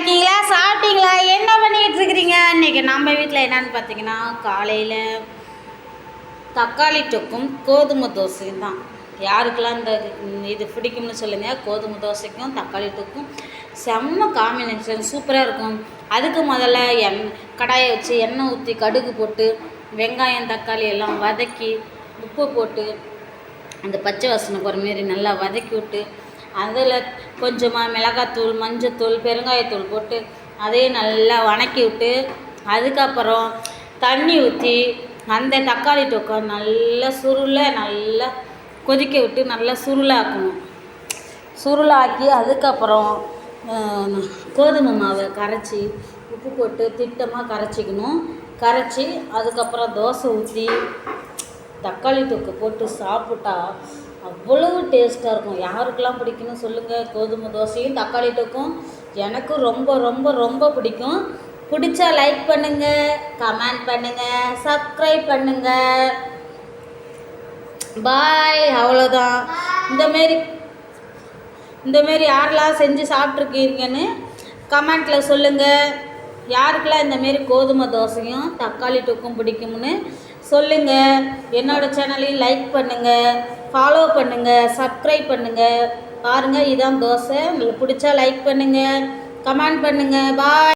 இருக்கீங்களா? சாப்பிட்டீங்களா? என்ன பண்ணிக்கிட்டு இருக்கிறீங்க? இன்றைக்கி நம்ம வீட்டில் என்னன்னு பார்த்தீங்கன்னா, காலையில் தக்காளி தொக்கும் கோதுமை தோசையும் தான். யாருக்கெல்லாம் இந்த இது பிடிக்கும்னு சொல்லுங்கள். கோதுமை தோசைக்கும் தக்காளி தொக்கும் செம்ம காம்பினேஷன், சூப்பராக இருக்கும். அதுக்கு முதல்ல கடாயை வச்சு எண்ணெய் ஊற்றி கடுகு போட்டு வெங்காயம் தக்காளி எல்லாம் வதக்கி உப்பு போட்டு அந்த பச்சை வாசனை போகிற மாரி நல்லா வதக்கி விட்டு அதில் கொஞ்சமாக மிளகாத்தூள், மஞ்சத்தூள், பெருங்காயத்தூள் போட்டு அதையும் நல்லா வதக்கி விட்டு அதுக்கப்புறம் தண்ணி ஊற்றி அந்த தக்காளி தொக்கை நல்லா நல்லா கொதிக்க விட்டு நல்லா சுருளாக்கணும். சுருளாக்கி அதுக்கப்புறம் கோதுமை மாவை கரைச்சி உப்பு போட்டு திட்டமாக கரைச்சிக்கணும். கரைச்சி அதுக்கப்புறம் தோசை ஊற்றி தக்காளி தொக்கு போட்டு சாப்பிட்டா அவ்வளவு டேஸ்ட்டாக இருக்கும். யாருக்கெல்லாம் பிடிக்குன்னு சொல்லுங்கள். கோதுமை தோசையும் தக்காளி தொக்கும் எனக்கு ரொம்ப ரொம்ப ரொம்ப பிடிக்கும். பிடிச்சா லைக் பண்ணுங்கள், கமெண்ட் பண்ணுங்கள், சப்ஸ்கிரைப் பண்ணுங்கள். பாய். அவ்வளோதான். இந்தமாரி யாரெல்லாம் செஞ்சு சாப்பிட்ருக்கீங்கன்னு கமெண்ட்டில் சொல்லுங்கள். யாருக்கெல்லாம் இந்தமாரி கோதுமை தோசையும் தக்காளி தொக்கும் பிடிக்கும்னு சொல்லுங்கள். என்னோடய சேனலையும் லைக் பண்ணுங்கள், ஃபாலோ பண்ணுங்கள், சப்ஸ்கிரைப் பண்ணுங்கள். பாருங்கள், இதான் தோசை. உங்களுக்கு பிடிச்சா லைக் பண்ணுங்கள், கமெண்ட் பண்ணுங்கள். பாய்.